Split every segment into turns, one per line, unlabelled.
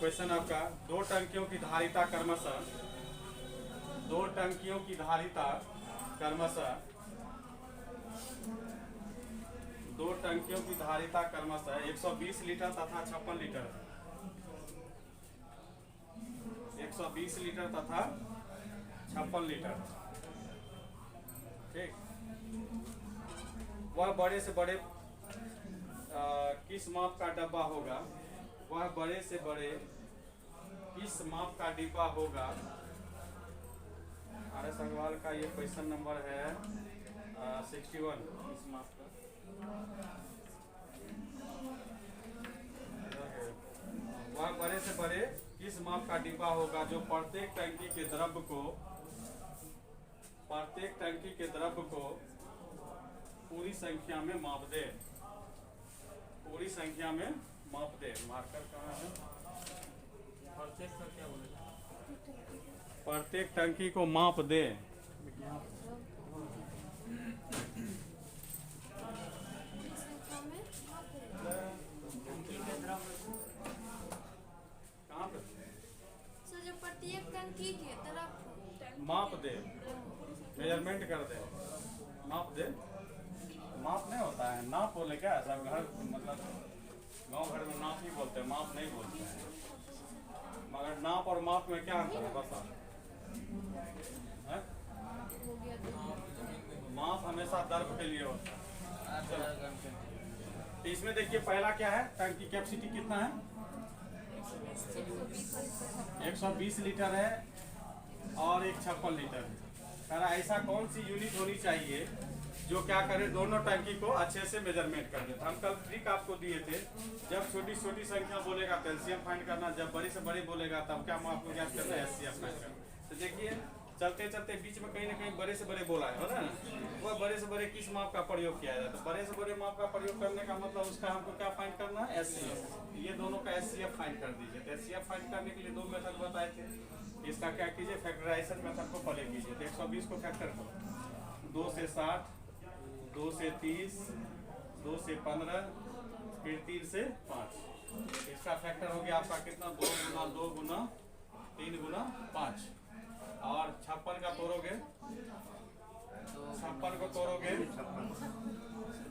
Question आपका, दो टंकियों की धारिता क्रमशः, दो टंकियों की धारिता क्रमशः, दो टंकियों की धारिता क्रमशः 120 लीटर तथा 56 लीटर, 120 लीटर तथा 56 लीटर। ठीक, वह बड़े से बड़े किस माप का डब्बा होगा, वह बड़े से बड़े किस माप का डिब्बा होगा। आर.एस. अग्रवाल का ये क्वेश्चन नंबर है 61। किस माप का, वह बड़े से बड़े किस माप का डिब्बा होगा जो प्रत्येक टंकी के द्रव्य को, प्रत्येक टंकी के द्रव्य को पूरी संख्या में माप दे, पूरी संख्या में माप दे। मार्कर कहाँ है? प्रत्येक का क्या बोलेगा? प्रत्येक टंकी को माप दे। कहाँ पे?
जो प्रत्येक टंकी के तरफ
माप दे, मेजरमेंट कर दे, माप दे। माप नहीं होता है, नाप बोले क्या? सब घर मतलब गांव घर में नाप ही बोलते हैं, माप नहीं बोलते हैं। मगर नाप और माप में क्या अंतर है बता? माप हमेशा दर्भ के लिए होता है। तो इसमें देखिए पहला क्या है, टंकी कैपेसिटी कितना है? 120 लीटर है और एक 56 लीटर है। ऐसा कौन सी यूनिट होनी चाहिए जो क्या करे, दोनों टंकी को अच्छे से मेजरमेंट कर दे। हम कल ट्रिक आपको दिए थे, जब छोटी छोटी संख्या बोलेगा तो एलसीएम फाइंड करना, जब बड़ी से बड़ी बोलेगा तब क्या आपको ज्ञात करना है, एचसीएफ फाइंड करना। तो देखिए चलते चलते बीच में कहीं ना कहीं बड़े से बड़े बोला है ना, वह बड़े से बड़े किस माप का प्रयोग किया जाता है। तो बड़े से बड़े माप का प्रयोग करने का मतलब उसका हमको क्या फाइंड करना है, एचसीएफ। ये दोनों का एचसीएफ फाइंड कर दीजिए। तो एचसीएफ फाइंड करने के लिए दो मेथड बताए थे, इसका क्या कीजिए, फैक्टराइजेशन मेथड को पहले कीजिए। तो 120 को फैक्टर करो, 2 से 60, 2 से 30, 2 से 15, फिर 3 से 5। इसका फैक्टर हो गया आपका कितना, 2 गुना 2 गुना 3 गुना 5। और 56 का तोड़ोगे, 56 को तोड़ोगे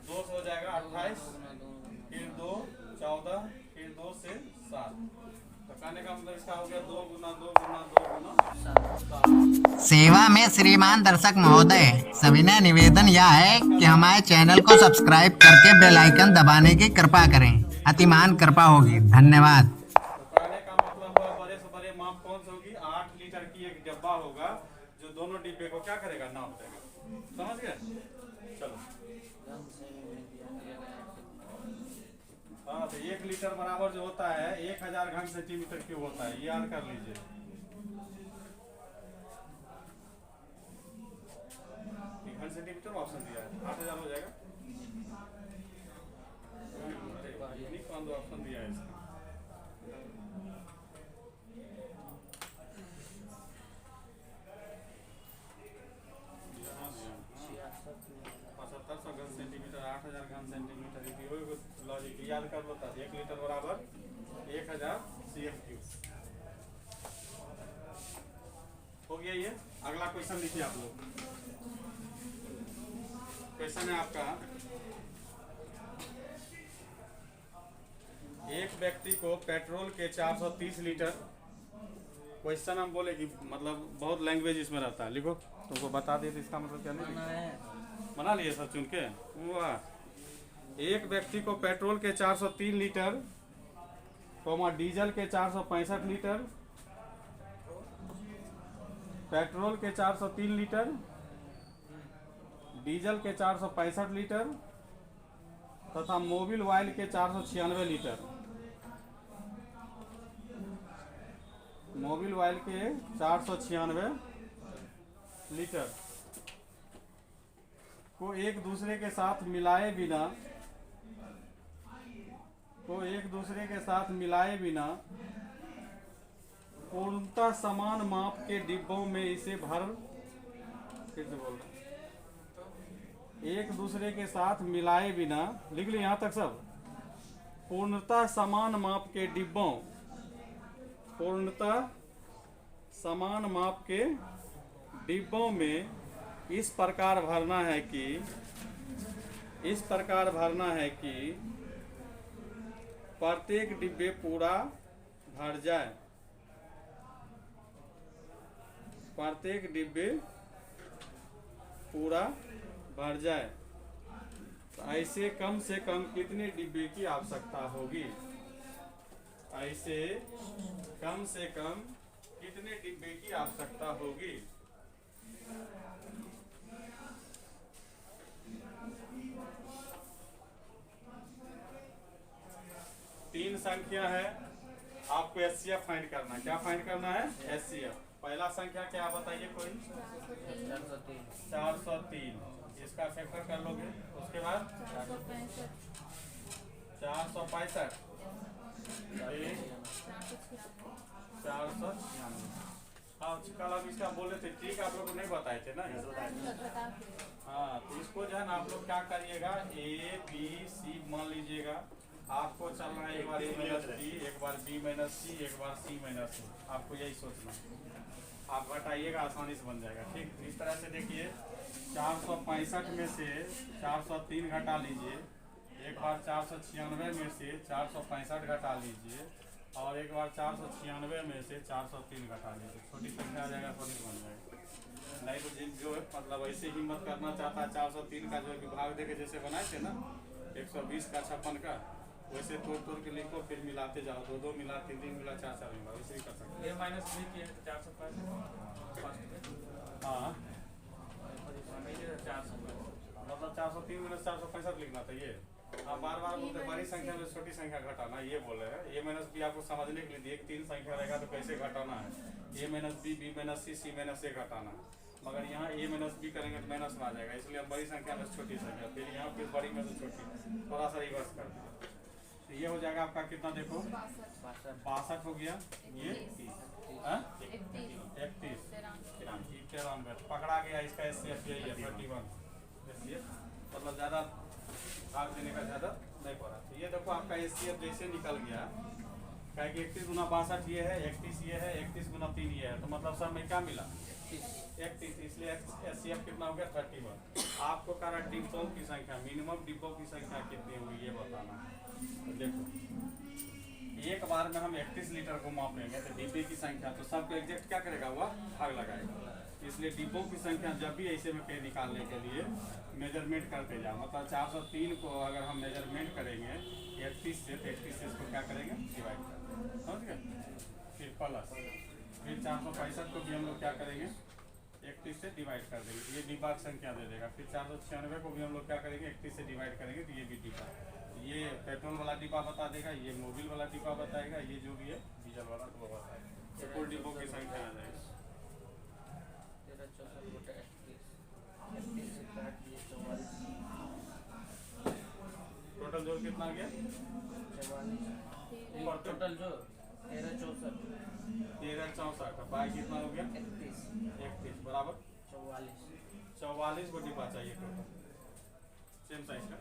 2 से हो जाएगा 28, फिर 2 14, फिर 2 से 7। तो कहने का मतलब इसका हो गया 2 गुना 2 गुना 2 गुना 7।
सेवा में श्रीमान दर्शक महोदय, सविनय निवेदन यह है कि हमारे चैनल को सब्सक्राइब करके बेल आइकन दबाने की कृपा करें। अतिमान कृपा होगी। धन्यवाद।
तो कहने का मतलब बड़े से बड़े माप कौन सी होगी, 8 लीटर की एक डब्बा होगा जो दोनों डिब्बे को क्या करेगा, नाप देगा। समझ गए? चलो हाँ, तो 1 लीटर बराबर जो होता है 1000 घन सेंटीमीटर क्यूब होता है, ये याद कर लीजिए। घन सेंटीमीटर ऑप्शन दिया है, 8000 हो जाएगा। कौन दो ऑप्शन दिया है इसका? सेंटीमीटर 8000 घन सेंटीमीटर लॉजिक याद कर लो। 1 लीटर बराबर 1000 CF क्यूब हो गया। ये अगला क्वेश्चन लिखिए आप लोग। क्वेश्चन है आपका, एक व्यक्ति को पेट्रोल के 430 लीटर, क्वेश्चन हम बोले कि मतलब बहुत लैंग्वेज इसमें रहता है, लिखो तुमको बता दिए तो इसका मतलब क्या नहीं बना लिए सब चुन के। एक व्यक्ति को पेट्रोल के 403 लीटर, डीजल के 465 लीटर, पेट्रोल के 403 लीटर, डीजल के 465 लीटर तथा मोबिल ऑयल के 496 लीटर, मोबिल ऑयल के 496 लीटर को एक दूसरे के साथ मिलाए बिना, पूर्णतः समान माप के डिब्बों में इसे भर, फिर से बोल रहा हूं, एक दूसरे के साथ मिलाए बिना, लिख ली यहाँ तक सब, पूर्णतः समान माप के डिब्बों पूर्णतः समान माप के डिब्बों में इस प्रकार भरना है कि प्रत्येक डिब्बे पूरा भर जाए। प्रत्येक डिब्बे पूरा भर जाए। तो ऐसे कम से कम कितने डिब्बे की आवश्यकता होगी? ऐसे कम से कम कितने डिब्बे की आवश्यकता होगी? तीन संख्या है, आपको एचसीएफ फाइंड करना है। क्या फाइंड करना है? एचसीएफ। पहला संख्या क्या बताइए कोई? 403। इसका फैक्टर कर लोगे। उसके बाद 465, 496। हाँ, कल हम इसका बोले थे, ठीक आप लोग को नहीं बताए थे ना। हाँ, तो इसको जो है ना आप लोग क्या करिएगा, ए बी सी मान लीजिएगा। आपको चलना है एक बार ए माइनस बी, एक बार बी माइनस सी, एक बार सी माइनस सी। आपको यही सोचना है। आप घटाइएगा, आसानी से बन जाएगा। ठीक, इस तरह से देखिए 465 में से 403 घटा लीजिए। एक बार 496 में से 465 घटा लीजिए, और एक बार 496 में से 403 घटा लीजिए। छोटी संख्या आ जाएगा, छोटी बन जाएगा। नहीं तो जो है मतलब ऐसे हिम्मत करना चाहता है 403 का जो विभाग देके जैसे बनाए थे ना 120 का 56 का, वैसे तोड़ तोड़ के लिखो, फिर मिलाते जाओ। 2 मिला, 3 मिला, 4 मिला, वैसे ही कर सकते हैं।
-b 405
हाँ,
405
मतलब 403 - 465 लिखना था ये। आप बार बार बोलते बड़ी संख्या में छोटी संख्या घटाना, ये बोले हैं। ए माइनस बी आपको समझने के लिए दिए कि 3 संख्या रहेगा तो कैसे घटाना है। ए माइनस बी, बी माइनस सी, सी माइनस ए घटाना। मगर यहाँ ए माइनस बी करेंगे तो माइनस में आ जाएगा, इसलिए हम बड़ी संख्या में छोटी संख्या, फिर यहाँ फिर बड़ी में से छोटी, थोड़ा सा रिवर्स कर दिया। तो ये हो जाएगा आपका कितना, देखो 62 हो गया। ये 31 पकड़ा गया। इसका एचसीएफ यही है 31। मतलब ज़्यादा भाग देने का ज़्यादा नहीं पड़ा। तो ये देखो आपका एचसीएफ जैसे निकल गया, क्या कि 31 गुना 62 ये है, 31 ये है, 31 गुना 3 ये है। तो मतलब सर में क्या मिला? 31। इसलिए एचसीएफ कितना हो गया? 31। आपको कह रहा डिब्बों की संख्या, मिनिमम डिब्बों की संख्या कितनी होगी ये बताना है। तो देखो एक बार में हम 31 लीटर को मापेंगे तो डिब्बे की संख्या तो सबको एग्जैक्ट क्या करेगा, हुआ भाग लगाएगा। इसलिए डिब्बों की संख्या जब भी ऐसे में कहीं निकालने के लिए मेजरमेंट करते जाओ। मतलब 403 को अगर हम मेजरमेंट करेंगे 31 से, तो 31 से इसको क्या करेंगे, डिवाइड करेंगे। समझ गए? फिर प्लस, फिर 465 को भी हम लोग क्या करेंगे, 31 से डिवाइड कर देंगे, ये डिब्बा की संख्या दे देगा। फिर 496 को भी हम लोग क्या करेंगे, 31 से डिवाइड करेंगे, तो ये भी डिब्बा, ये पेट्रोल वाला डिब्बा बता देगा, ये मोबिल वाला डिब्बा बताएगा, ये जो भी है डीजल वाला तो वो बताएगा। तो कुल डिब्बों की संख्या आ जाएगी।
13
टोटल जोड़ कितना आ गया?
44 टोटल जो 13
64 बाई कितना हो गया? 31 बराबर 44 को डिब्बा चाहिए टोटल, सेम साइज का।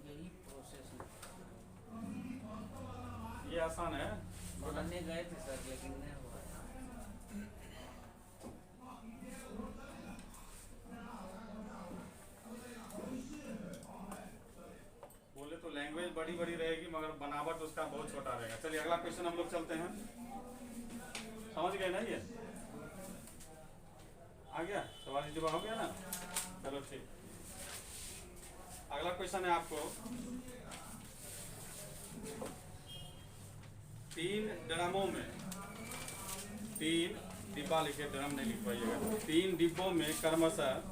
यही प्रोसेस
ये आसान है।
बनाने गए थे सर, लेकिन नहीं हुआ।
बोले तो लैंग्वेज बड़ी बड़ी रहेगी मगर बनावट उसका बहुत छोटा रहेगा। चलिए अगला क्वेश्चन हम लोग चलते हैं। समझ गए ना? ये आ गया, सवाल जवाब हो गया ना? चलो ठीक। अगला क्वेश्चन है आपको 3 ड्रमों में, 3 डिब्बा लिखे, ड्रम नहीं लिख पाइएगा। 3 डिब्बों में क्रमशः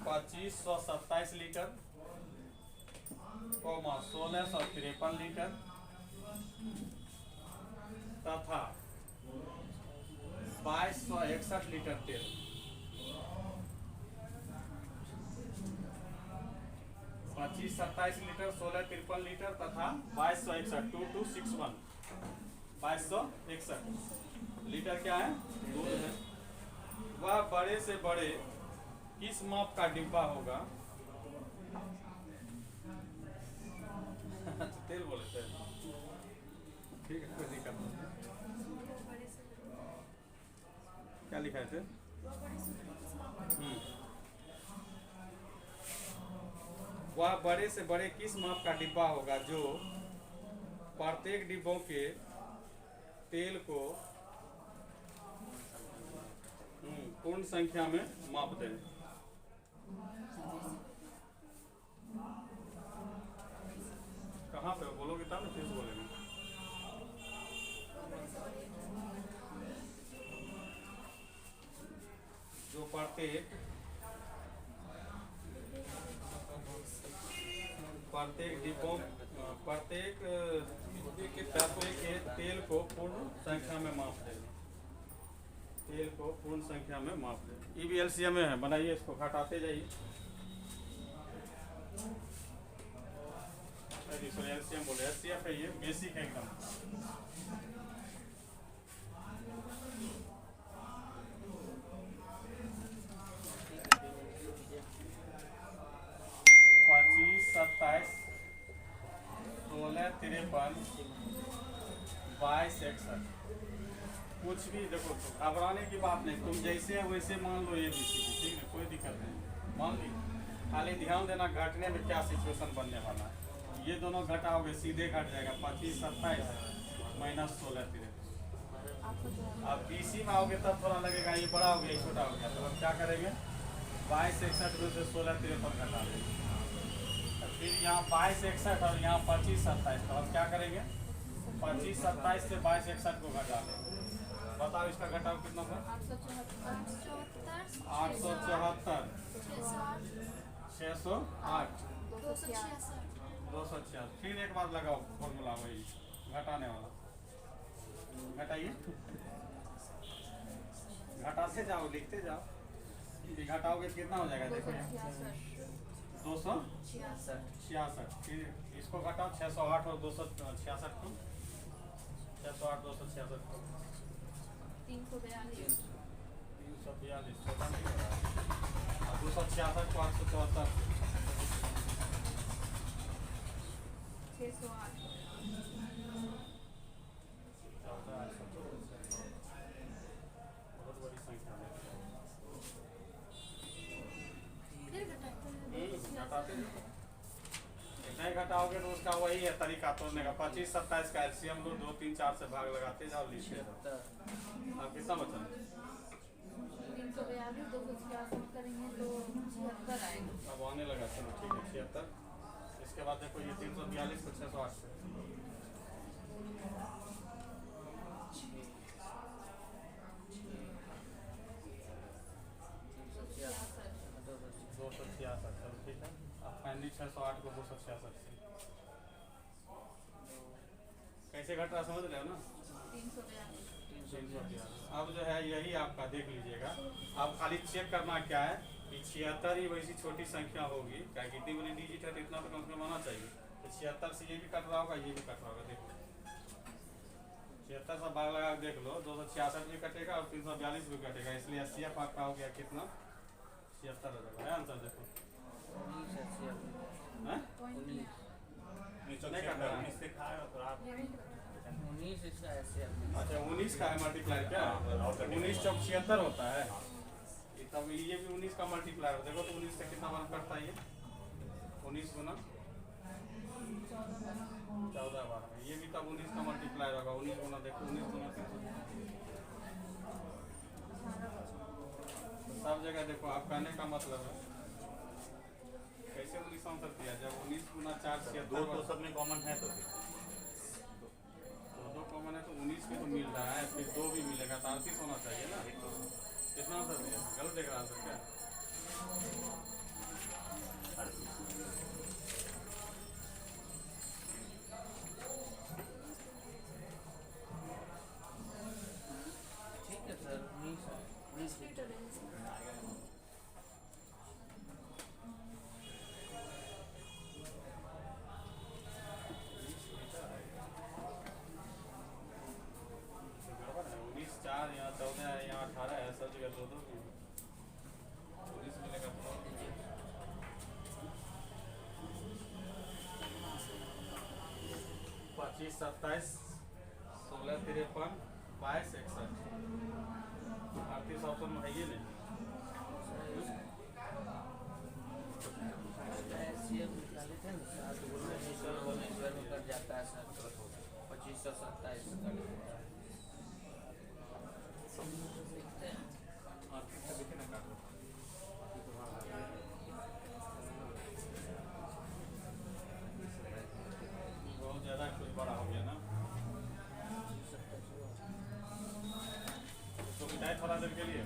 2527 लीटर, 1653 लीटर तथा 2261 लीटर तेल। 2527 लीटर, 1653 लीटर तथा 2261, 2261 2261 लीटर क्या है? दूध है। वह बड़े से बड़े किस माप का डिब्बा होगा? तेल बोले थे। ठीक है, कोई दिक्कत नहीं। क्या लिखा है थे? वह बड़े से बड़े किस माप का डिब्बा होगा जो प्रत्येक डिब्बों के तेल को पूर्ण संख्या में माप दे? कहाँ पे बोलोगे तब ना फिर से बोलेंगे। जो प्रत्येक डिब्बों प्रत्येक डब्बे के तेल को पूर्ण संख्या में माप दे। तेल को पूर्ण संख्या में माप दे। ये भी एलसीएम में है, बनाइए इसको, घटाते जाइए। सॉरी एलसीएम बोले, एचसीएफ है, ये बेसिक है एकदम। पच्चीस 27 16 53 22 61। कुछ भी देखो, घबराने की बात नहीं, तुम जैसे है वैसे मान लो ये बीसीडी, ठीक है, कोई दिक्कत नहीं, मान ली। खाली ध्यान देना घटने में क्या सिचुएशन बनने वाला है। ये दोनों घटाओगे सीधे घट जाएगा, 25 27 माइनस 16 53। अब बीसी में आओगे तब थोड़ा लगेगा ये बड़ा हो गया, ये छोटा हो गया, तो हम क्या करेंगे? 22 61 में से 16 53 घटा देंगे। फिर यहाँ 22 61 और यहाँ 25 27, तो हम क्या करेंगे? 25 27 से 22 61 को घटा देंगे। बताओ इसका घटाव कितना था? 874 608 266। फिर एक बार लगाओ फॉर्मूला वही घटाने वाला, घटाइए, घटाते जाओ, लिखते जाओ। घटाओगे कितना हो जाएगा? देखो 266। फिर इसको घटाओ 608 और 266 को, 608 266 को
342
266 को 874
608
बहुत बड़ी संख्या है। घटाते नहीं घटाओगे तो उसका वही है तरीका तोड़ने का। 25 27 का एलसीएम लो, 2 3 4 से भाग लगाते जाओ, लीजिए। अब कितना बचा?
342 266 करेंगे तो 76 आएगा।
अब आने लगा, चलो ठीक है 76। इसके बाद देखो ये 342 को 608 से 266। चलो ठीक है, अब फाइनली 608 को 266 से कैसे घट रहा समझ रहे हो ना? 342। अब जो है यही आपका देख लीजिएगा। अब खाली चेक करना क्या है कि 76 ही वैसी छोटी संख्या होगी, क्या कितनी बड़ी डिजिट है तो इतना तो कम से कम आना चाहिए। तो 76 से ये भी कट रहा होगा, ये भी कट रहा होगा, देखो 76 से भाग लगा देख लो, 266 भी कटेगा और 342 भी कटेगा, इसलिए एचसीएफ आपका हो गया कितना? 76 हो जाएगा। आंसर देखो, नहीं करना है।
19 इसका ऐसे
अच्छा 19 का है मल्टीप्लाई, क्या 19 चौक 76 होता है, तब ये भी 19 का मल्टीप्लाई हो। देखो तो 19 से कितना वन करता है ये? 19 गुना 14 बार, ये भी तब 19 का मल्टीप्लाई होगा। 19 गुना देखो, 19 गुना 300, सब जगह देखो। आप कहने का मतलब है कैसे 19 आंसर दिया? जब 19 गुना 4 76
तो सब में कॉमन है, तो
दो कॉमन है तो 19 में तो मिल रहा है, फिर 2 भी मिलेगा तो 38 होना चाहिए ना। कितना आंसर दिया? गलत देख रहा आंसर क्या?
ठीक है सर, 19
लीटर है।
गड़बड़ है। 19 4 यहाँ 14 है, यहाँ 18 है, सब लीजिएगा, दो दो 19 मिलेगा तो 25 27 16 53 22 61 38 ऑप्शन में है ये नहीं।
एससीएफ निकाले थे ना 7 गुना 19 में कट जाता है सर 2527 देखते हैं।
बहुत ज़्यादा कुछ बड़ा हो गया ना, तो मिटाई थोड़ा देर के लिए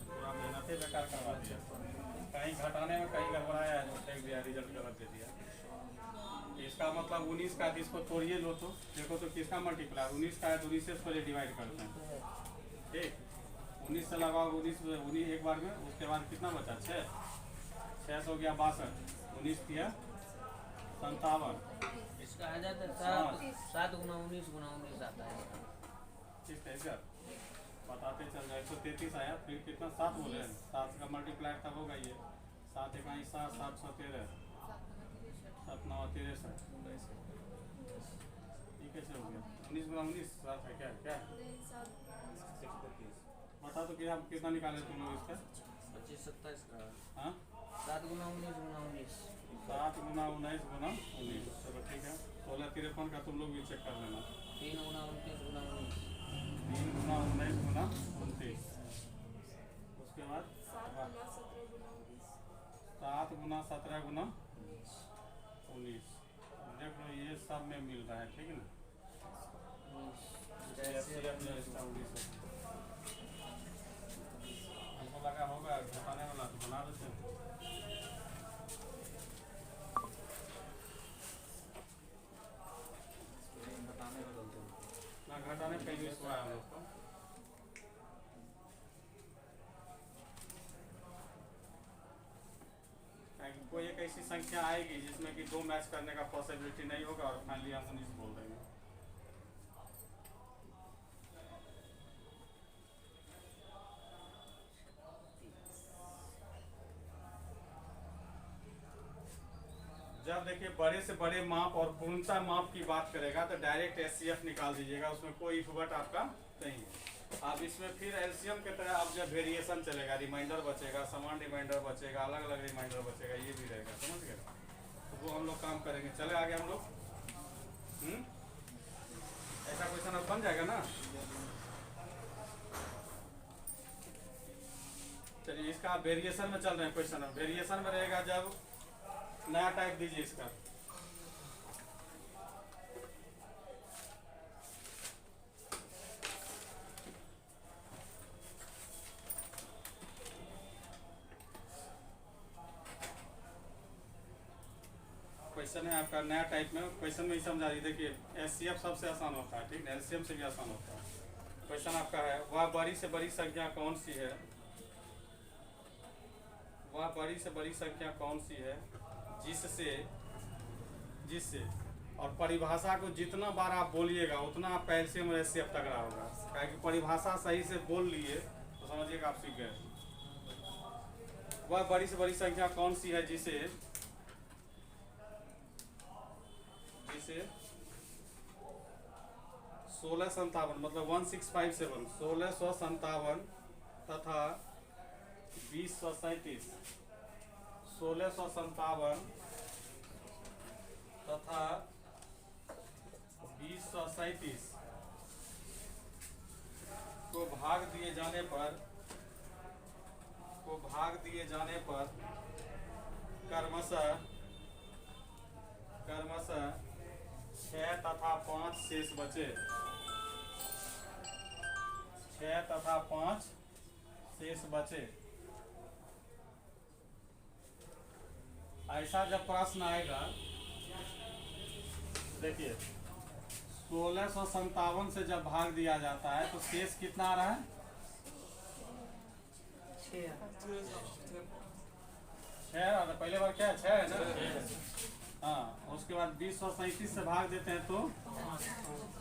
पूरा मेहनत ही बेकार करवा दिया, कहीं घटाने में कहीं गड़बड़ाया है, जो फेंक दिया, रिजल्ट गलत दे दिया। इसका मतलब 19 का इसको तोड़िए लो तो देखो तो किसका मल्टीप्लाई 19 का है तो 19 से पहले डिवाइड करते हैं, ठीक 19 से लगाओ 19 एक बार में, उसके बाद कितना बचा 6 हो गया 62, 19 किया 57,
इसका आ जाता है 7 गुना 19 गुना 19 आता है।
ठीक है सर बताते चल जाए 133 आया, फिर कितना 7 बोले 7 का मल्टीप्लाई तब होगा ये 7 1 7 7 13 7 9 63, ये कैसे हो गया 19 गुना 19 7 है क्या क्या बता तो क्या कितना निकाले तुम लोग इसका
25 27 का
हाँ
7 गुना 19 गुना 19
7 गुना 19 गुना 19, चलो ठीक है 16 53 का तुम लोग भी चेक कर लेना
3 गुना 29 गुना 19
3 गुना 19 गुना 29, उसके बाद 7 गुना 17 गुना 19, देख लो ये सब में मिल रहा है, ठीक है ना हमको लगा होगा घटाने वाला तो बना देते हैं। ना घटाने पे यूज हुआ है हम लोग को, कोई एक ऐसी संख्या आएगी जिसमें कि 2 मैच करने का पॉसिबिलिटी नहीं होगा और फाइनली हम 19 बोल देंगे। जब देखिए बड़े से बड़े माप और पूर्णता माप की बात करेगा तो डायरेक्ट एचसीएफ निकाल दीजिएगा, उसमें कोई इफबट आपका नहीं है। अब इसमें फिर एलसीएम के तरह अब जब वेरिएशन चलेगा, रिमाइंडर बचेगा, समान रिमाइंडर बचेगा, अलग अलग रिमाइंडर बचेगा, ये भी रहेगा, समझ गए, तो वो हम लोग काम करेंगे। चले आगे हम लोग ऐसा क्वेश्चन अब बन जाएगा ना। चलिए इसका वेरिएशन में चल रहे हैं क्वेश्चन, वेरिएशन में रहेगा जब नया टाइप दीजिए इसका, क्वेश्चन है आपका नया टाइप में, क्वेश्चन में ही समझा दीजिए। देखिए एचसीएफ सबसे आसान होता है, ठीक है, एलसीएम से भी आसान होता है। क्वेश्चन आपका है वह बड़ी से बड़ी संख्या कौन सी है, वह बड़ी से बड़ी संख्या कौन सी है जिससे और परिभाषा को जितना बार आप बोलिएगा उतना आपका एलसीएम और एचसीएफ तगड़ा होगा, क्योंकि परिभाषा सही से बोल लिए तो समझिएगा आप सीख गए। वह बड़ी से बड़ी संख्या कौन सी है जिसे 1657 मतलब 1657 1657 तथा 2037 1657 तथा 2037 को भाग दिए जाने पर क्रमशः 6 तथा 5 शेष बचे, 6 तथा 5 शेष बचे। ऐसा जब प्रश्न आएगा, देखिए 1657 से जब भाग दिया जाता है तो शेष कितना आ रहा है 6, पहले बार क्या 6 है ना, हाँ, उसके बाद 2037 से भाग देते हैं तो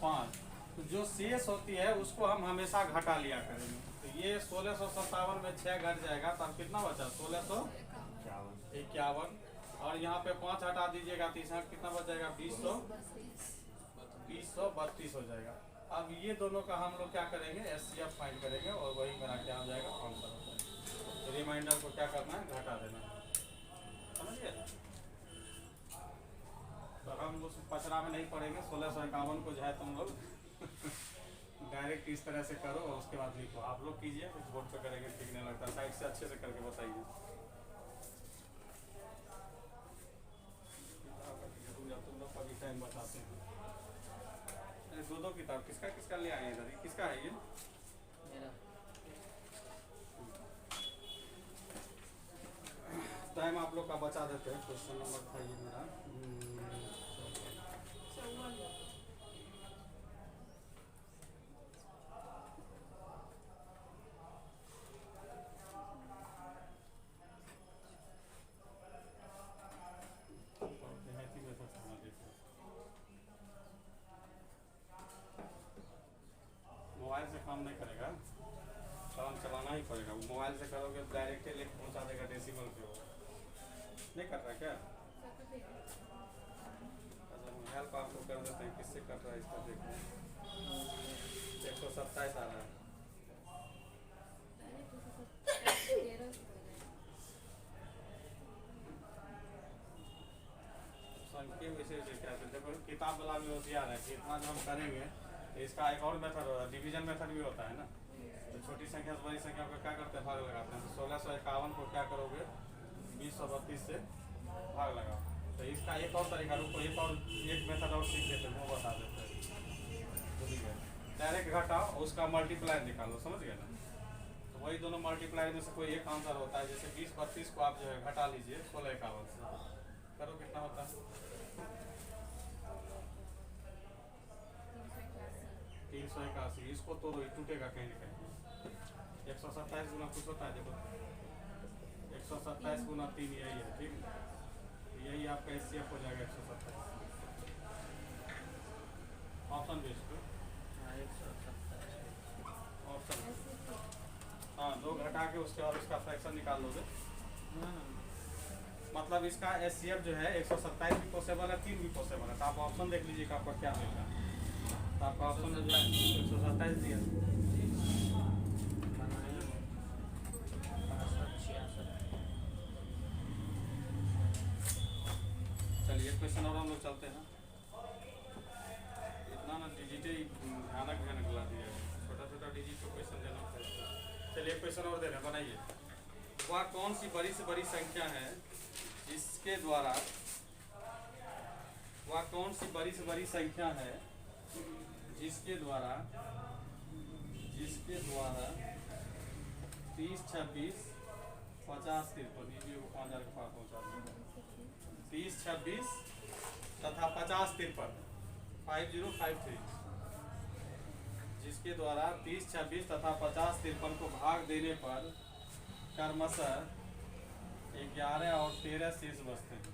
5, तो जो शेष होती है उसको हम हमेशा घटा लिया करेंगे। तो ये 1657 में 6 घट जाएगा तो अब कितना बचा 1651, और यहाँ पे 5 हटा दीजिएगा तो यहाँ कितना बच जाएगा 2032 हो जाएगा। अब ये दोनों का हम लोग क्या करेंगे SCF फाइंड करेंगे और वही मेरा क्या हो जाएगा आंसर हो जाएगा। तो रिमाइंडर को क्या करना है घटा देना है, समझिए। तो हम उस पचरा में नहीं पढ़ेंगे, 1651 को जो है तुम लोग डायरेक्ट इस तरह से करो और उसके बाद लिखो। आप लोग कीजिए, कुछ बोर्ड पे करेंगे ठीक नहीं लगता, साइड से अच्छे से करके बताइए। तुम लोग कभी टाइम बताते हैं। दो किताब किसका किसका ले आए इधर, किसका है ये?
मेरा
टाइम आप लोग का बचा देते हैं। क्वेश्चन नंबर था ये मेरा मोबाइल से काम नहीं करेगा, काम चलाना ही पड़ेगा। मोबाइल से करोगे डायरेक्ट लिख पहुंचा देगा डेसिमल पे। वो नहीं कर रहा क्या? अच्छा हम हेल्प आपको कर देते हैं, किससे कर रहा है इसका देखो। 127 आ रहा है। संख्या वैसे क्या देखो किताब वाला भी होशियार है कि इतना जो हम करेंगे इसका एक और मेथड होता है, डिवीजन मेथड भी होता है ना। तो छोटी संख्या से बड़ी संख्या को क्या करते हैं भाग लगाते हैं। तो 1651 को क्या करोगे 2032 से भाग लगाओ। तो इसका एक और तरीका रुको, एक मेथड और सीख लेते हैं, वो बता देते हैं। भूल गए, डायरेक्ट घटाओ उसका मल्टीप्लाई निकालो, समझ गए ना। तो वही दोनों मल्टीप्लाई में से कोई एक आंसर होता है। जैसे 2032 को आप जो है घटा लीजिए 1651 से, करो कितना होता है 381। इसको तो टूटेगा कहीं ना कहीं। 127 गुना कुछ होता है देखो, 127 गुना 3 यही है, ठीक है। यही आपका SCF हो जाएगा 127। ऑप्शन बेस पे
127
ऑप्शन, हाँ 2 घटा के उसके बाद उसका फ्रैक्शन निकाल लोगे। मतलब इसका SCF जो है 127 भी पॉसिबल है, 3 भी पॉसिबल है। तो आप ऑप्शन देख लीजिए कि आपका क्या मिलेगा। तो आपका ऑप्शन 127 दिया। चलिए क्वेश्चन और हम लोग चलते हैं। इतना ना डिजिट भयानक ला दिया, छोटा छोटा डिजिट को क्वेश्चन देना पड़ता है। चलिए क्वेश्चन और दे रहे हैं, बनाइए। वह कौन सी बड़ी से बड़ी संख्या है जिसके द्वारा, वह कौन सी बड़ी से बड़ी संख्या है जिसके द्वारा 30, 26, 50, 53 ये 5000 के पास पहुँचा देंगे। 30, 26 तथा 50, 53 5053 जिसके द्वारा 30, 26 तथा 50, 53 को भाग देने पर क्रमशः 11 और 13 शेष बचते हैं।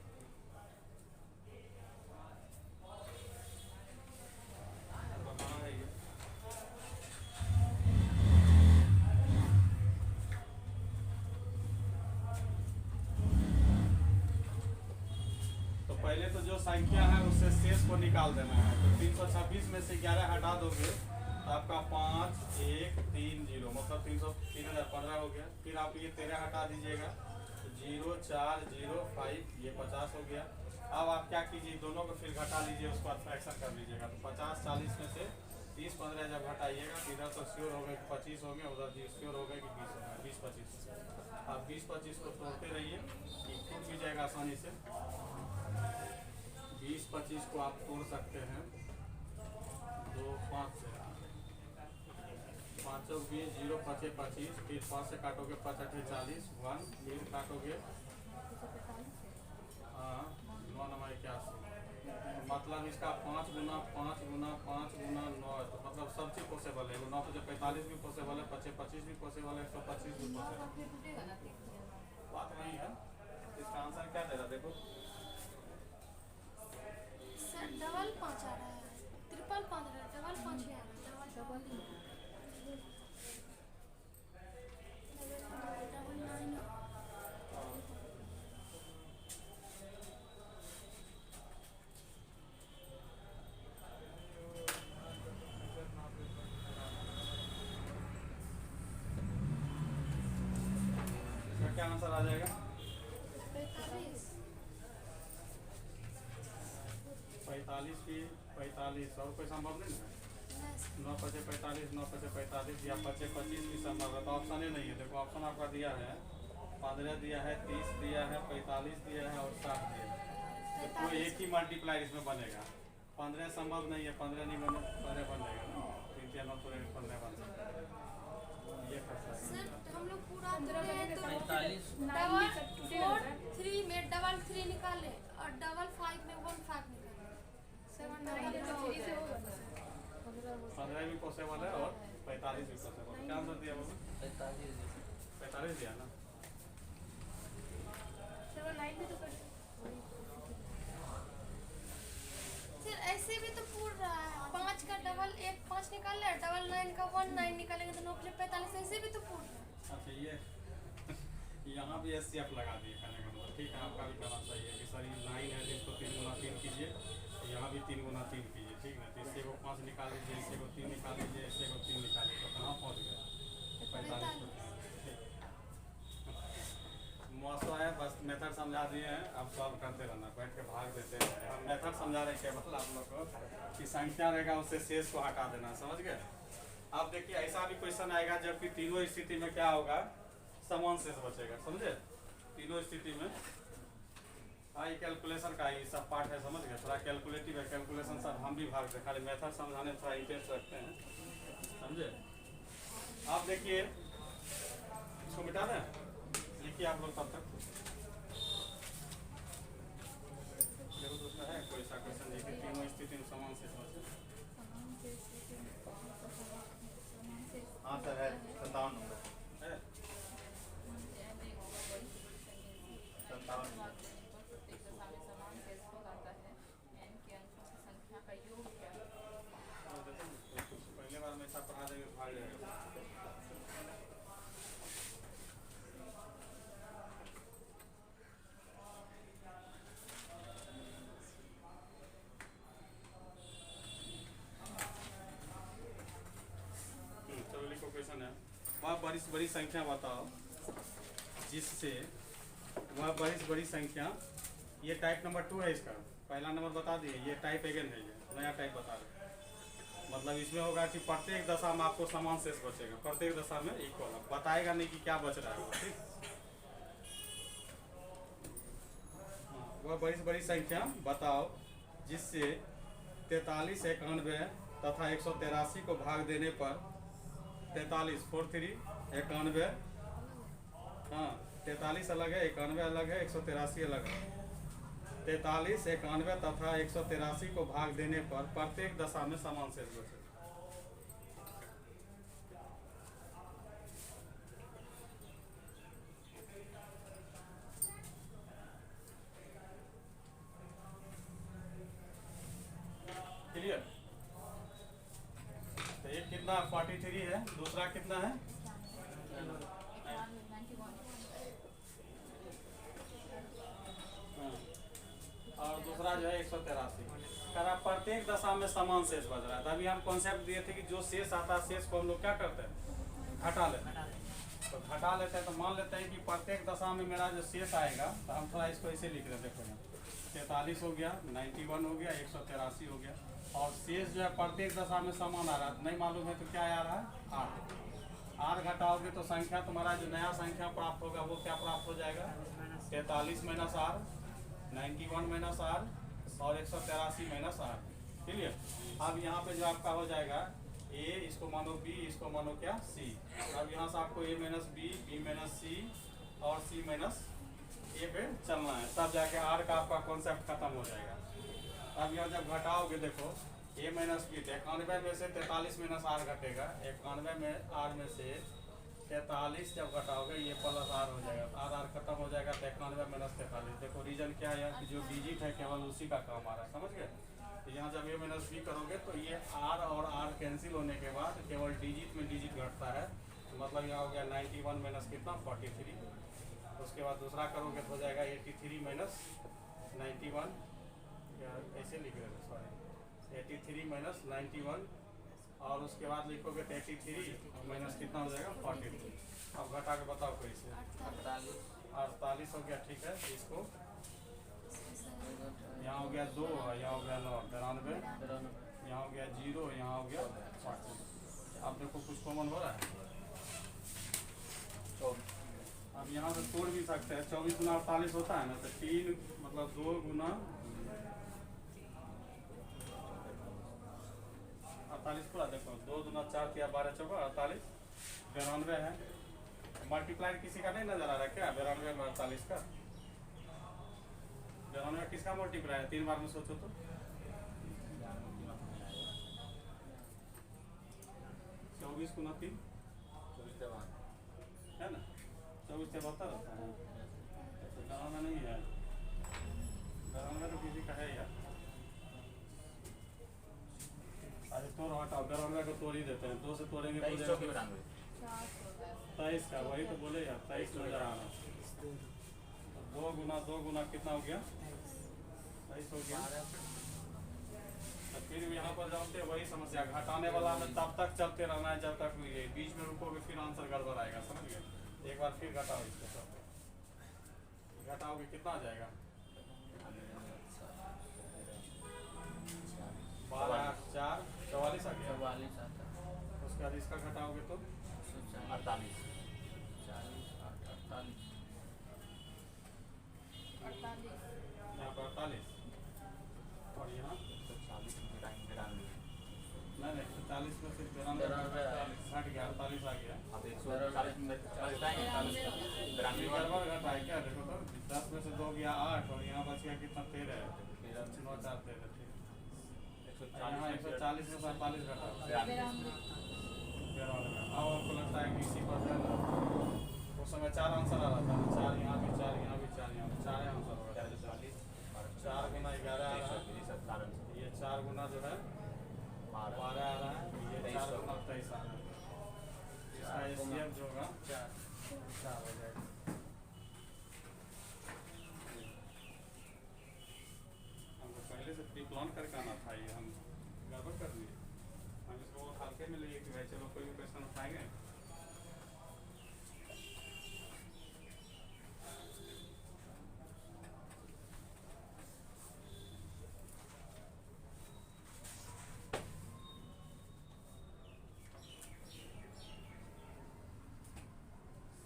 बताना है ये। तो पहले तो जो संख्या है उससे शेष को निकाल देना है। तो 326 में से 11 हटा दोगे तो आपका 5, 1, 3, 0 मतलब 3015 हो गया। फिर आप ये 13 हटा दीजिएगा तो 0, 4, 0, 5 ये 50 हो गया। अब आप क्या कीजिए दोनों को फिर घटा लीजिए, उसके बाद फ्रैक्शन कर लीजिएगा। तो 50, 40 में से 30, 15 जब घटाइएगा इधर तो श्योर हो गए कि 25 हो गए, उधर श्योर हो गए कि 20 हो गए, 20, 25। आप 20, 25 को तोड़ते रहिए, ये टूट भी जाएगा आसानी से। 20, 25 को आप तोड़ सकते हैं 2, 5 से। 5 20, 0, 5, 25, फिर 5 से काटोगे 5, 8, 40, 1 फिर काटोगे हाँ 9 9 81। मतलब इसका 5 गुना 5 गुना 5 गुना 9 तो मतलब सब चीज़ पॉसिबल है। 9 तो 45 भी पॉसिबल है, 25 25 भी पॉसिबल है, 125 भी पॉसिबल है। बात वही है। इसका आंसर क्या दे रहा देखो,
डबल 5 आ रहा है, ट्रिपल 5 आ रहा है, डबल 5 आ रहा है।
जाएगा? 45 की 45 और कोई संभव नहीं है? 9 पचे 45, 9 पचे 45 या 5 25 की संभव है तो ऑप्शन ही नहीं है। देखो ऑप्शन आपका दिया है 15 दिया है, 30 दिया है, 45 दिया है और 60 दिया है। तो कोई एक ही मल्टीप्लाई इसमें बनेगा। 15 संभव नहीं है, 15 नहीं बने, 15 बनेगा ना, 3 या 9 तो 15 बन सकता है। ये कर सकते हैं।
हम लोग पूरा करें तो
45
डबल 4 3 में डबल 3 निकाले और डबल 5 में 1 5 निकाले 7 9 3 से होगा
15 भी पॉसिबल है और 45 भी पॉसिबल है। क्या आंसर दिया बाबू? 45 दिया ना।
7 9 भी तो कर सर ऐसे भी तो पूर रहा है 5 का डबल 1 5 निकाले डबल 9 का 1 9 निकालेंगे तो 9 के लिए 45 ऐसे भी तो पूर रहा है।
अच्छा ये यहाँ भी एससीएफ लगा दिए कहने का मतलब। ठीक है आपका भी कहना सही है कि सर ये 9 है तो इसको 3 गुना 3 कीजिए, यहाँ भी 3 गुना 3 कीजिए। ठीक है तो इससे को 5 निकाल लीजिए, इससे को 3 निकाल लीजिए, इससे को 3 निकालिए तो कहाँ पहुँच गया? 45 को। मौसम है बस मेथड समझा दिए हैं, अब सॉल्व करते रहना, बैठ के भाग देते हैं। हम मेथड समझा रहे केवल आप लोग को कि संख्या रहेगा उससे शेष को हटा देना, समझ गए? अब देखिए ऐसा भी क्वेश्चन आएगा जबकि तीनों स्थिति में क्या होगा? समान शेष बचेगा, समझे? तीनों स्थिति में ये कैलकुलेशन का ही सब पार्ट है, समझ गए? थोड़ा कैलकुलेटिव है, कैलकुलेशन सब हम भी भाग से खाली मेथड समझाने में थोड़ा इंटरेस्ट रखते हैं, समझे? आप देखिए इसको मिटा दें, लिखिए आप लोग तब तक। जरूर उसमें है कोई सा क्वेश्चन देखिए तीनों स्थिति में समान शेष बचे। हाँ सर है 57 नंबर है 57 नंबर। पहले बार में ऐसा पढ़ा देंगे भाग जाएगा। चलो लिखो क्वेश्चन है। वह बड़ी संख्या बताओ जिससे वह बड़ी संख्या, ये टाइप नंबर 2 है इसका, पहला नंबर बता दिए, ये टाइप अगेन है, ये नया टाइप बता रहे। मतलब इसमें होगा कि प्रत्येक दशा में आपको समान शेष बचेगा, प्रत्येक दशा में इक्वल, बताएगा नहीं कि क्या बच रहा है। ठीक, वह बड़ी संख्या बताओ जिससे 43 91 तथा 183 को भाग देने पर 43 43 91, हाँ 43 अलग है, 91 अलग है, 183 अलग है। 43 91 तथा 183 को भाग देने पर प्रत्येक दशा में समान शेष बचे। क्लियर? तो एक कितना 43 है, दूसरा कितना है? और दूसरा जो है 183। करा प्रत्येक दशा में समान शेष बच रहा है। तभी हम कॉन्सेप्ट दिए थे कि जो शेष आता है शेष को हम लोग क्या करते हैं? घटा लेते हैं। तो घटा लेते हैं तो मान लेते हैं कि प्रत्येक दशा में मेरा जो शेष आएगा, तो हम थोड़ा इसको ऐसे लिख रहे हैं। देखो यहाँ 43 हो गया, 91 हो गया, 183 हो गया, और शेष जो है प्रत्येक दशा में समान आ रहा है। नहीं मालूम है तो क्या आ रहा है? 8 घटाओगे तो संख्या तुम्हारा जो नया संख्या प्राप्त होगा वो क्या प्राप्त हो जाएगा? 43 माइनस आर, 91 माइनस आर और 183 माइनस आर। क्लियर? अब यहाँ पे जो आपका हो जाएगा ए, इसको मानो बी, इसको मानो क्या? सी। अब यहाँ से आपको ए माइनस बी, बी माइनस सी और सी माइनस ए पे चलना है, तब जाके आर का आपका कॉन्सेप्ट खत्म हो जाएगा। अब यहाँ जब घटाओगे देखो ए माइनस बी, 91 में से 43 माइनस आर घटेगा, 91 में आर में से 43 जब घटाओगे ये प्लस आर हो जाएगा, आर खत्म हो जाएगा, 91 माइनस 43। देखो रीजन क्या है कि जो डिजिट है केवल उसी का काम आ रहा है, समझ गए? तो यहाँ जब ए माइनस बी करोगे तो ये आर और आर कैंसिल होने के बाद केवल डिजिट में डिजिट घटता है, तो मतलब यहाँ हो गया 91 माइनस कितना? 43। उसके बाद दूसरा करोगे तो हो जाएगा 83 माइनस 91, ऐसे लिख रहे थे सॉरी, 83 माइनस 91, और उसके बाद लिखोगे तो 83 माइनस कितना हो जाएगा? 43। अब घटा के बताओ कैसे?
48
48 हो गया, ठीक है। इसको यहाँ हो गया 2, यहाँ हो गया 9, 93, यहाँ हो गया 0, यहाँ हो गया 5। अब देखो कुछ कॉमन हो रहा है। अब यहाँ से तोड़ भी सकते हैं। 24 गुना 48 होता है ना, तो 3 मतलब 2 गुना 48 पूरा देखो, 2 गुना 4 किया 12 चौका 48, 92 है। मल्टीप्लायर किसी का नहीं नजर आ रहा है क्या? 92 में 48 का 92 किसका मल्टीप्लाई है? 3 बार में सोचो तो 24 गुना 3 है ना, 24 से 72 होता है। डराना नहीं है, डराना तो किसी का है यार। अरे तोड़ हटाओ, 92 को तोड़ ही देते हैं। 2 से तोड़ेंगे 23 का, वही तो बोले यार, 23 नजर आ रहा है। 2 गुना कितना हो गया? 23 हो गया। तो फिर यहाँ पर जानते हैं वही समस्या, घटाने वाला में तब तक चलते रहना है जब तक ये बीच में रुकोगे, फिर आंसर गड़बड़ आएगा, समझ गए? एक बार फिर घटाओ इसको, सब घटाओगे कितना आ जाएगा? 12 4 44 आ गया।
44 आता है।
उसके बाद इसका घटाओगे तो
48 48
यहाँ पर 48 और यहाँ नहीं 40 में सिर्फ 92 हट गया, 48 आ गया। गड़बड़ घटा है क्या? देखो तो 10 में से 2 गया 8 और यहाँ बच गया कितना? 13 है। 9 4 13, ठीक। यहाँ 140 में 47 घटा। अब आपको लगता है कि इसी पर है ना, उस समय 4 आंसर आ रहा था, 4 यहाँ भी 4 यहाँ भी 4 यहाँ भी 4 आंसर होगा। 4 गुना 11 आ रहा है, ये 4 गुना जो है 12 आ रहा है, ये 4 गुना 23 आ रहा है। इसका एचसीएफ जो होगा 4 हो जाएगा। हमको पहले से प्री प्लान करके आना था, ये हम गड़बड़ कर दिए। हम इसको हल्के में लिए कि भाई चलो कोई भी क्वेश्चन उठाएंगे।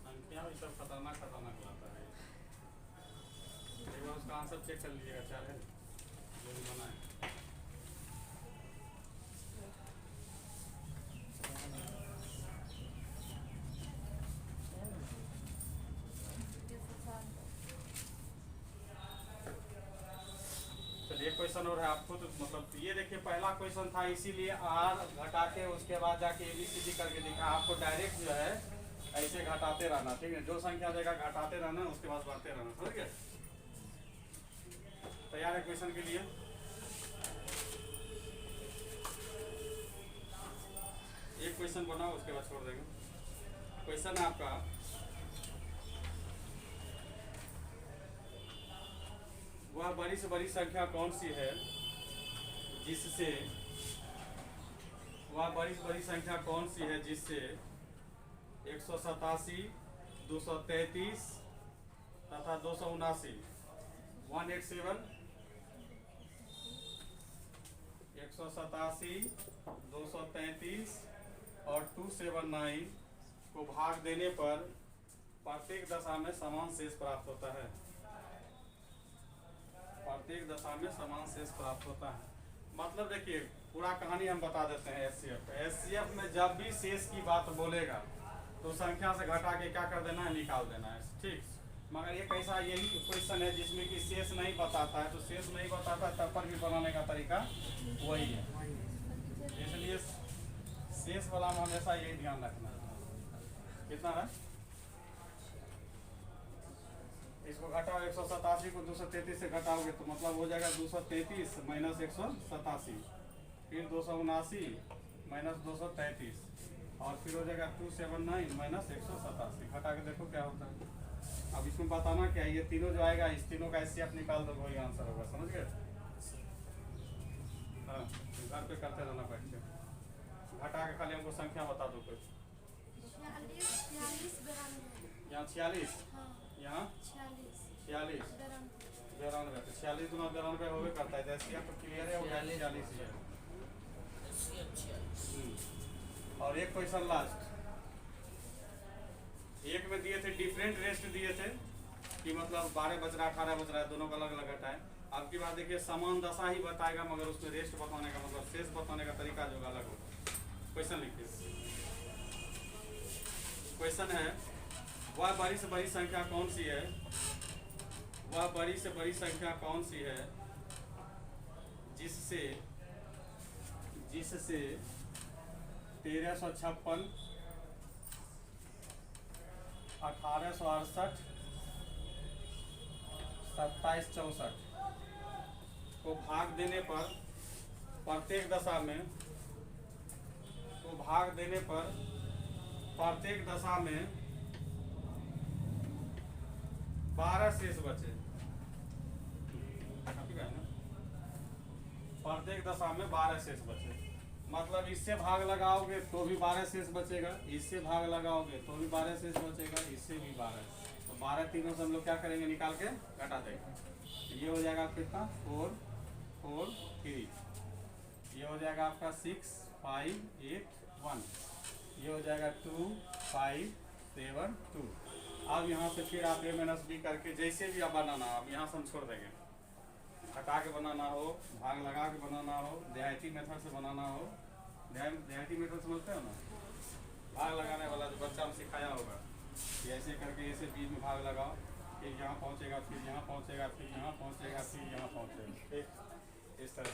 संख्या ये सब खतरनाक लाता है। एक बार उसका आंसर चेक कर लीजिएगा, चाहे जो भी बना है। चलिए क्वेश्चन और है आपको, तो मतलब ये देखिए पहला क्वेश्चन था, इसीलिए आर घटा के उसके बाद जाके ABCD करके दिखा। आपको डायरेक्ट जो है ऐसे घटाते रहना, ठीक है? जो संख्या देगा घटाते रहना, उसके बाद बढ़ते रहना, समझ गए? तैयार है क्वेश्चन के लिए? एक क्वेश्चन बनाओ, उसके बाद छोड़ देंगे। क्वेश्चन है आपका, वह बड़ी से बड़ी संख्या कौन सी है जिससे, वह बड़ी से बड़ी संख्या कौन सी है जिससे 187, 233 तथा 279 187, 187, 233 और 279 को भाग देने पर प्रत्येक दशा में समान शेष प्राप्त होता है। प्रत्येक दशा में समान शेष प्राप्त होता है। मतलब देखिए पूरा कहानी हम बता देते हैं। एचसीएफ में जब भी शेष की बात बोलेगा तो संख्या से घटा के क्या कर देना है? निकाल देना है, ठीक। मगर एक ऐसा यही क्वेश्चन है जिसमें कि शेष नहीं बताता है, तो शेष नहीं बताता तब पर भी बनाने का तरीका वही है। इसलिए शेष वाला में हमेशा यही ध्यान रखना है। कितना है? इसको घटाओ, 187 को 233 से घटाओगे तो मतलब हो जाएगा 233 माइनस 187, फिर 279 माइनस 233 और फिर हो जाएगा 279 माइनस 187। घटा के देखो क्या होता है। अब इसमें बताना क्या है, ये तीनों जो आएगा इस तीनों का एचसीएफ निकाल दो, वही आंसर होगा, समझ गए? हाँ, घर पे करते रहना बैठ के। घटा के खाली हमको संख्या बता दो कोई।
46
यहाँ 46, यहाँ
46
46 92 तो 46 गुना 92 होवे करता है। जैसे आप क्लियर है वो 46 है। और एक क्वेश्चन लास्ट, एक में दिए थे डिफरेंट रेस्ट दिए थे कि मतलब 12 बज रहा 18 बज रहा है, दोनों का अलग अलग घटा है। अब की बात देखिए समान दशा ही बताएगा मगर उसमें रेस्ट बताने का मतलब शेष बताने का तरीका जो अलग होगा। क्वेश्चन लिखिए। क्वेश्चन है वह बड़ी से बड़ी संख्या कौन सी है, वह बड़ी से बड़ी संख्या कौन सी है जिससे 1356 1868 2764 को भाग देने पर प्रत्येक दशा में 12 शेष बचे। ठीक है ना, प्रत्येक दशा में 12 शेष बचे। मतलब इससे भाग लगाओगे तो भी 12 शेष बचेगा, इससे भाग लगाओगे तो भी 12 शेष बचेगा, इससे भी 12। तो 12 तीनों से हम लोग क्या करेंगे, निकाल के घटा देंगे। ये हो जाएगा कितना 4 4 3, ये हो जाएगा आपका 6 5 8 1, ये हो जाएगा 2 5 7 2। अब यहाँ से फिर आप a माइनस b करके जैसे भी आप बनाना, अब यहाँ से हम छोड़ देंगे। हटा के बनाना हो, भाग लगा के बनाना हो, देहाती मेथड से बनाना हो, देहाती मेथड समझते हो ना, भाग लगाने वाला जो बच्चा हम सिखाया होगा कि ऐसे करके ऐसे बीच में भाग लगाओ, फिर यहाँ पहुँचेगा, फिर यहाँ पहुँचेगा, फिर यहाँ पहुँचेगा, फिर यहाँ पहुँचेगा, ठीक इस तरह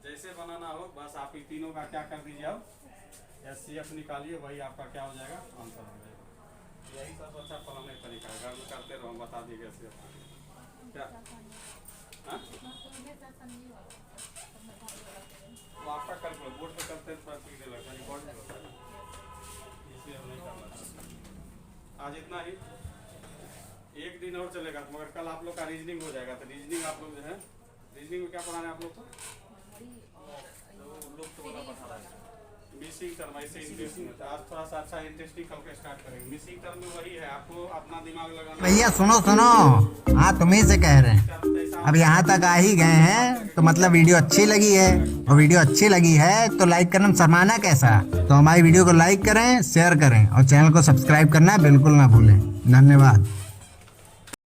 जैसे बनाना हो। बस आप इन तीनों का क्या कर दीजिए, अब SCF निकालिए, वही आपका क्या हो जाएगा, आंसर हो जाएगा। यही सबसे अच्छा पढ़ाने का तरीका है, घर में करते रहो, हम बता दिए कैसे क्या। हाँ? वो आपका कल बोर्ड पे करते हैं, थोड़ा सीधे लगता है, रिकॉर्ड नहीं होता है, इसलिए हम नहीं करना चाहते। आज इतना ही, एक दिन और चलेगा मगर कल आप लोग का रीजनिंग हो जाएगा। तो रीजनिंग आप लोग जो है, रीजनिंग में क्या पढ़ाना है आप लोग को, लोग तो बड़ा पढ़ा रहा है मिसिंग टर्म, ऐसे इंटरेस्टिंग होता है। आज थोड़ा सा अच्छा इंटरेस्टिंग कल के स्टार्ट करेंगे। मिसिंग टर्म में वही है, आपको अपना दिमाग लगाना।
भैया सुनो सुनो, हाँ तुम्ही से कह रहे हैं। अब यहाँ तक आ ही गए हैं तो मतलब वीडियो अच्छी लगी है, और वीडियो अच्छी लगी है तो लाइक करना शर्माना कैसा। तो हमारी वीडियो को लाइक करें, शेयर करें और चैनल को सब्सक्राइब करना बिल्कुल ना भूलें। धन्यवाद।